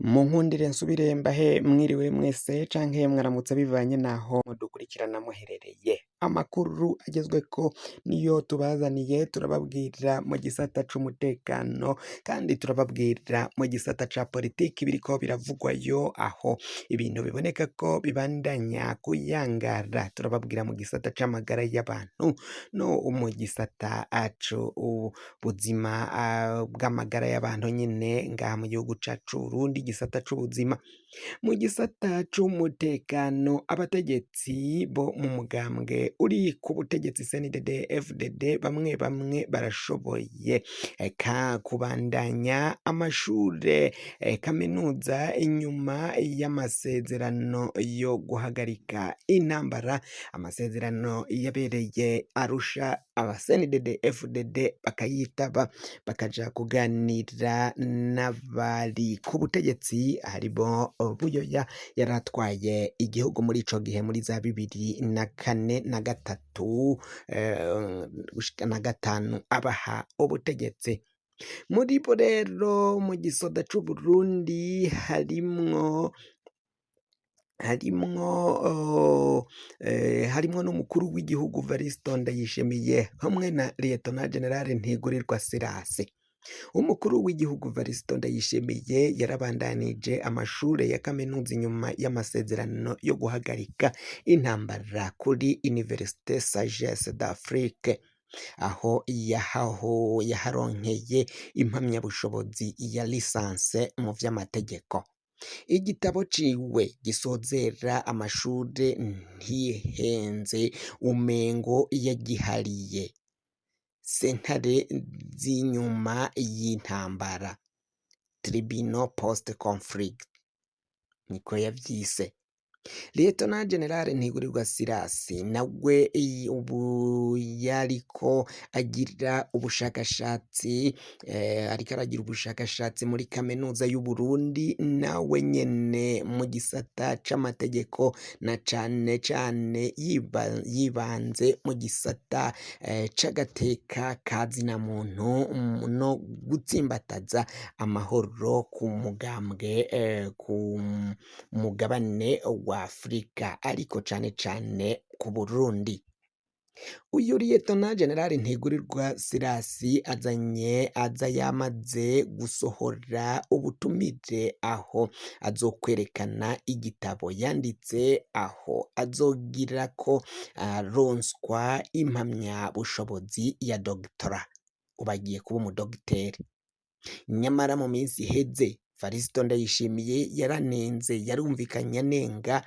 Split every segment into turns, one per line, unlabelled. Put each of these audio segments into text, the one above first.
Munkundire nsubire mbahe mwiriwe mwese canke mwaramutse bivanye naho mudukurikirana muherereye. Amakuru agezweko niyo tubazaniye, turababwira mu gisata c'umutekano kandi turababwira mu gisata ca politiki biriko biravugwayo, aho ibintu biboneka ko bibandanya kuyangara. Turababwira mu gisata c'amagara y'abantu no mu gisata c'ubuzima bw'amagara y'abantu nyene ngaha mu gihugu cacu c'Uburundi, gisata c'ubuzima. Mu gisata c'umutekano, abategetsi bo mu mugambwe uri ku butegetsi CNDD-FDD bamwe bamwe barashoboye kubandanya amashure kaminuza inyuma y'amasezerano yo guhagarika intambara, amasezerano yabereye Arusha. Aba CNDD-FDD bakayitaba bakaja kuganira n'abari ku butegetsi, haribo Buyoya yaratwaye igihugu muri ico gihe muri za 2004 na 2003 gushika na 2005 abaha ubutegetsi. Muri bo rero mu gisoda c'Uburundi harimwo n'umukuru w'igihugu Variston Ndayishimiye hamwe na Lieutenant General Ntigurirwa Silas. Umukuru w'igihugu Variston Ndayishimiye yarabandanije amashure ya kaminuza inyuma y'amasezerano yo guhagarika intambara kuri Université Sagesse d'Afrique, aho yaharonkeye impamyabushobozi ya lisanse mu vy'amategeko. Igitabo ciwe gisozera amashure ntihenze umengo yagihariye sentare z'inyuma y'intambara, Tribunal Post Conflict niko yavyise. Lieutenant General Ntigurirwa Silas nawe ubu yariko agira ubushakashatsi muri kaminuza y'Uburundi, nawe nyene mu gisata c'amategeko na cane cane yibanze mu gisata c'agateka kazina muntu no gutsimbataza amahoro ku mugabane wa Afrika, ariko cane cane ku Burundi. Uyu Lieutenant General Ntigurirwa Silas aza yamaze gusohora ubutumire, aho azokwerekana igitabo yanditse, aho azogira ko aronswa impamya bushobozi ya doctora, ubagiye kuba umudogiteri. Nyamara mu minsi iheze Variston Ndayishimiye yaranenze, yarumvikanye anenga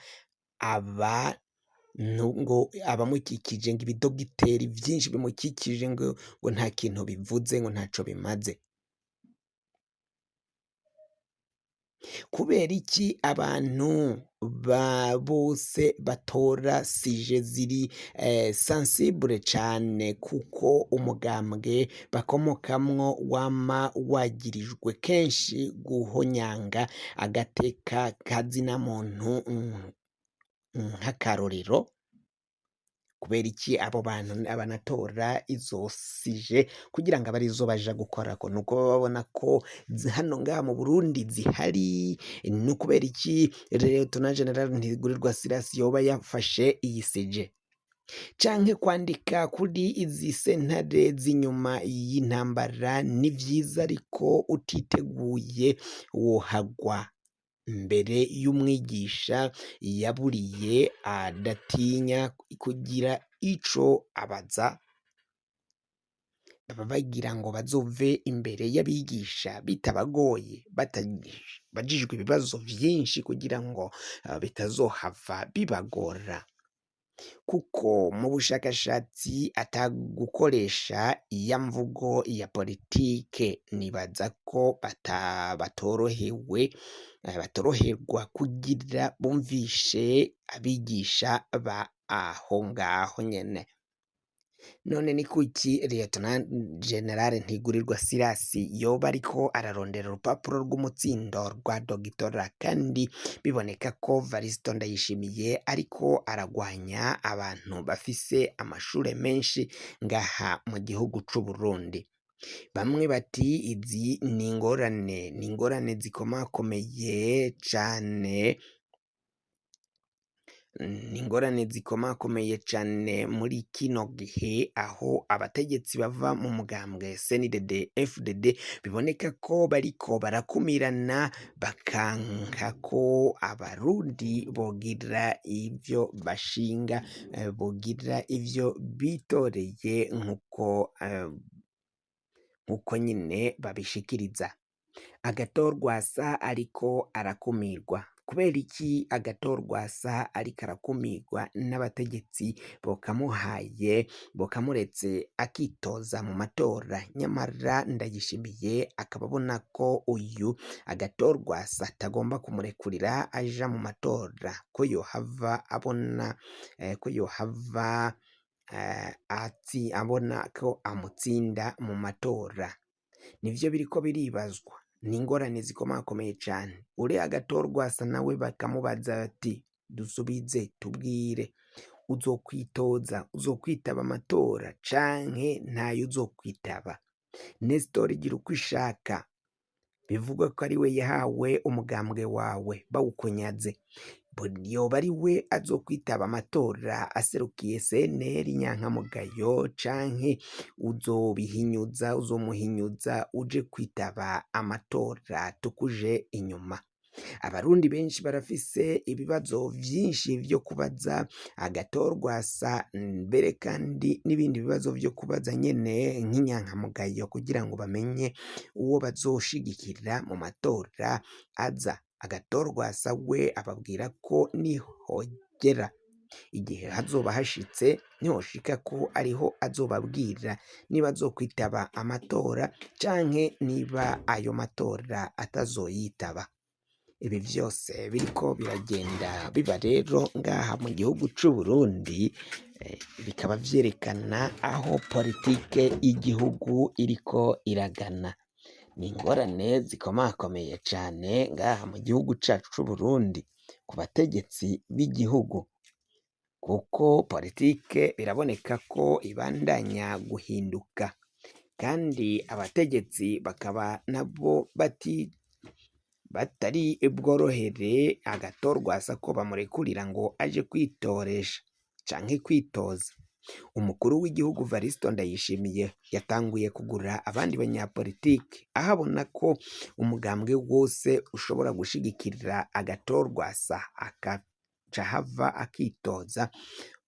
ngo abamukikije, ngo ibidogiteri vyinshi bimukikije ngo nta kintu bivuze, ngo ntaco bimaze. Kubera iki abantu bose batora sije ziri sensible cane, kuko umugambwe bakomokamwo wama wagirijwe kenshi guhonyanga agateka kazina muntu nk'akarorero. Kubera iki abo bantu abanatora izo sije kugira ngo abe arizo baja gukorako? Nuko baba babona ko hano ngaha mu Burundi zihari. Ni kubera iki Lieutenant General Ntigurirwa Silas yoba yafashe iyi sije? Canke kwandika kuri izi sentare z'inyuma y'intambara ni vyiza, ariko utiteguye wohagwa. Mbere y'umwigisha yaburiye adatinya kugira ico abaza, baba bagira ngo bazove imbere y'abigisha bitabagoye, batabajijwe ibibazo vyinshi kugira ngo bitazohava bibagora. Kuko mu bushakashatsi atagukoresha iya mvugo ya politike, nibaza ko batoroherwa kugira bumvishe abigisha ba aho ngaho nyene. None ni kuki Lieutenant General Ntigurirwa Silas yoba ariko ararondera urupapuro rw'umutsindo rwa dogitora, kandi biboneka ko Variston Ndayishimiye ariko aragwanya abantu bafise amashure menshi ngaha mu gihugu c'Uburundi? bamwe bati izi ni ingorane zikomakomeye cane, ni ingorane zikomakomeye cane muri kino gihe, aho abategetsi bava mu mugambwe CNDD FDD biboneka ko bariko barakumirana, bakanka ko abarundi bogira ivyo bashinga, bogira ivyo bitoreye nkuko nyine babishikiriza. Agathon Rwasa ariko arakumirwa. Kubera iki Agathon Rwasa ariko arakumirwa n'abategetsi bokamuretse akitoza mu matora? Nyamara Ndayishimiye akaba abona ko uyu Agathon Rwasa atagomba kumurekurira aja mu matora, ko yohava abona abona ko amutsinda mu matora. Nivyo biriko biribazwa, ni ingorane zikomakomeye cane. Uriya Agathon Rwasa nawe bakamubaza bati dusubize tubwire, uzokwitaba amatora canke ntayo uzokwitaba? Nestor Girukishaka bivugwa ko ari we yahawe umugambwe wawe bawukunyaze, yoba ari we azokwitaba amatora aserukiye CNL Nyankamugayo, canke uzomuhinyuza uje kwitaba amatora tukuje inyuma? Abarundi benshi barafise ibibazo vyinshi vyo kubaza Agathon Rwasa, mbere kandi n'ibindi bibazo vyo kubaza nyene nk'inyankamugayo, kugira ngo bamenye uwo bazoshigikira mu matora aza. Agathon Rwasa we ababwira ko nihogera igihe hazoba hashitse, nihoshika ko ariho azobabwira niba azokwitaba amatora canke niba ayo matora atazoyitaba. Ibi vyose biriko biragenda biba rero ngaha mu gihugu c'u Burundi, bikaba vyerekana aho politike y'igihugu iriko iragana. Ni ingorane zikomakomeye cane ngaha mu gihugu cacu c'u Burundi ku bategetsi b'igihugu, kuko politike biraboneka ko ibandanya guhinduka, kandi abategetsi bakaba nabo batari bworohere Agathon Rwasa ko bamurekurira ngo aje kwitoresha canke kwitoza. Umukuru w'igihugu Varisito Ndayishimiye yatanguye kugura abandi banyapolitiki, aho abona ko umugambwe wose ushobora gushigikira Agathon Rwasa akaca hava akitoza,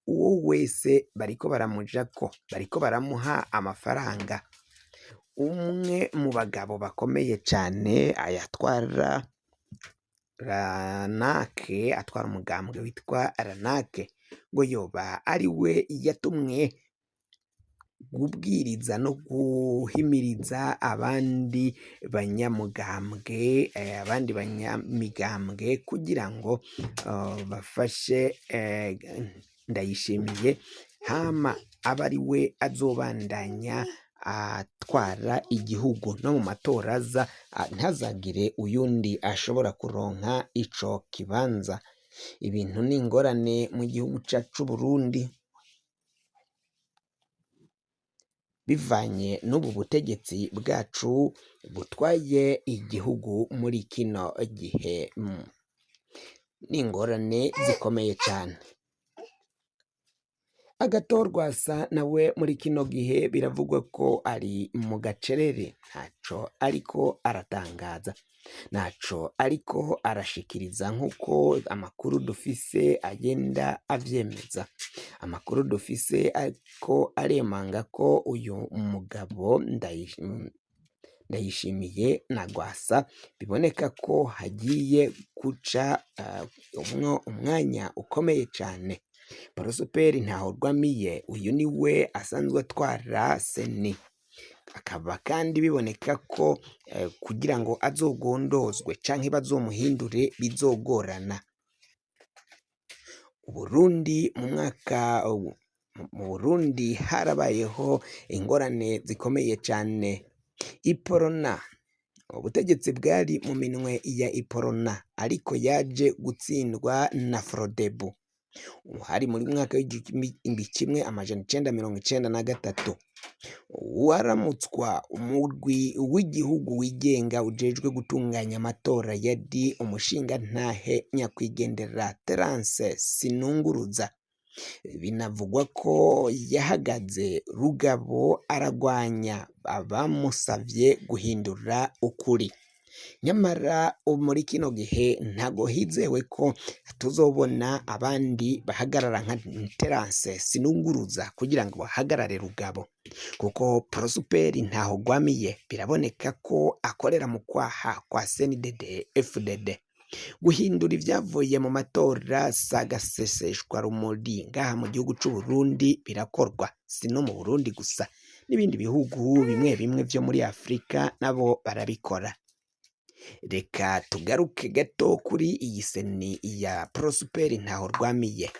uwo wese bariko baramujako, bariko baramuha amafaranga. Umwe mu bagabo bakomeye cane ayatwara Ranake, atwara umugambwe witwa Ranake, ngo yoba ari we yatumwe kubwiriza no guhimiriza abandi banyamigambwe kugira ngo bafashe Ndayishimiye, hama aba ari we azobandanya atwara igihugu no mu matora aza, ntazagire uyundi ashobora kuronka ico kibanza. Ibintu ni ingorane mu gihugu cacu Burundi, bivanye n'ubu butegetsi bwacu butwaye igihugu muri kino gihe. Ni ingorane zikomeye cane. Agathon Rwasa nawe muri kino gihe biravugwa ko ari mu gacerere, ntaco ariko aratangaza, ntaco ariko arashikiriza, nk'uko amakuru dufise agenda avyemeza. Amakuru dufise ariko aremanga ko uyu mugabo Ndayishimiye na Rwasa biboneka ko hagiye guca umwanya ukomeye cane. Prosper Ntahorwamiye, uyu ni we asanzwe atwara Seni, akaba kandi biboneka ko kugira ngo azogondozwe canke bazomuhindure bizogorana. Mu Burundi harabayeho ingorane zikomeye cane. Iporona, ubutegetsi bwari mu minwe ya Iporona, ariko yaje gutsindwa na Frodebu. hari muri mwaka w'igihumbi kimwe amajana 993 waramutswa umurwi w'igihugu wigenga ujejwe gutunganya amatora yari umushinga ntahe nyakwigendera Terence Sinunguruza. Binavugwa ko yahagaze rugabo aragwanya abamusavye guhindura ukuri. Nyamara muri kino gihe ntago hizewe ko tuzobona abandi bahagarara nka Terence Sinunguruza kugira ngo bahagarare rugabo, kuko Prosperi ntaho gwamiye biraboneka ko akorera mu kwaha kwa CNDD FDD. Guhindura ibyavuye mu matora sagaseseshwa rumuri ngaha mu gihugu c'u Burundi birakorwa, si no mu Burundi gusa, n'ibindi bihugu bimwe bimwe vyo muri Afrika nabo barabikora. Reka tugaruke gato kuri iyi seni ya Prosperi ntaho rwamiye.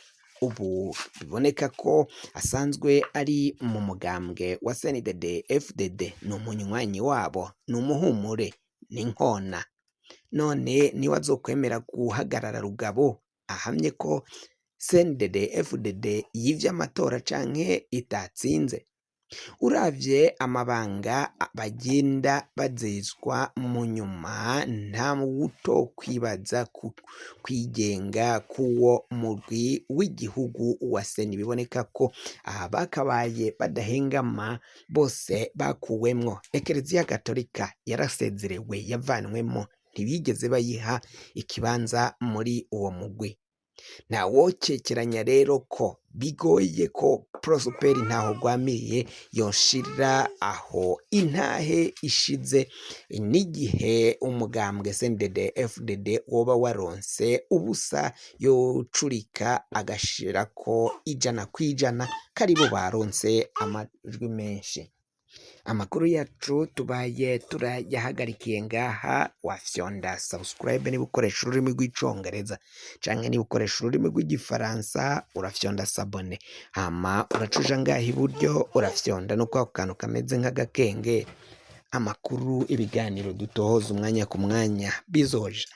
Ubu biboneka ko asanzwe ari mu mugambwe wa CNDD FDD, ni umunywanyi wabo, ni umuhumure, ni nkona. None niwe azokwemera guhagarara rugabo ahamye ko CNDD FDD yivye amatora canke itatsinze? Uravye amabanga bagenda bazezwa mu nyuma, nta wuto kwibaza ku kwigenga kuwo murwi w'igihugu wa seni. Biboneka ko bakabaye badahengama bose bakuwemwo. Ekereziya Gatolika yarasezerewe, yavanwemo, ntibigeze bayiha ikibanza muri uwo mugwi. Nta wocekeranya rero ko bigoye ko Prosperi ntaho gwamiye yoshira aho intahe ishize, n'igihe umugambwe CNDD FDD woba waronse ubusa yocurika agashirako 100% karibo baronse amajwi menshi. Amakuru yacu tubaye turayahagarikiye ngaha. Wafyonda subscribe niba ukoresha ururimi rw'icongereza, canke niba ukoresha ururimi rw'igifaransa urafyonda sabone, hama uracuja ngaha iburyo urafyonda no kwa kantu kameze nk'agakenge. Amakuru, ibiganiro dutohoza umwanya ku mwanya bizoja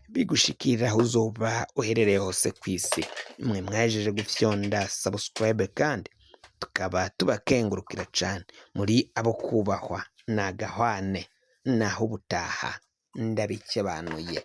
bigushikira aho uzoba uherereye hose kw'isi. Mwe mwajeje gufyonda subscribe kandi tukaba tubakengurukira cane, muri abo kubahwa. Nagahwane naho ubutaha, ndabikebanuye.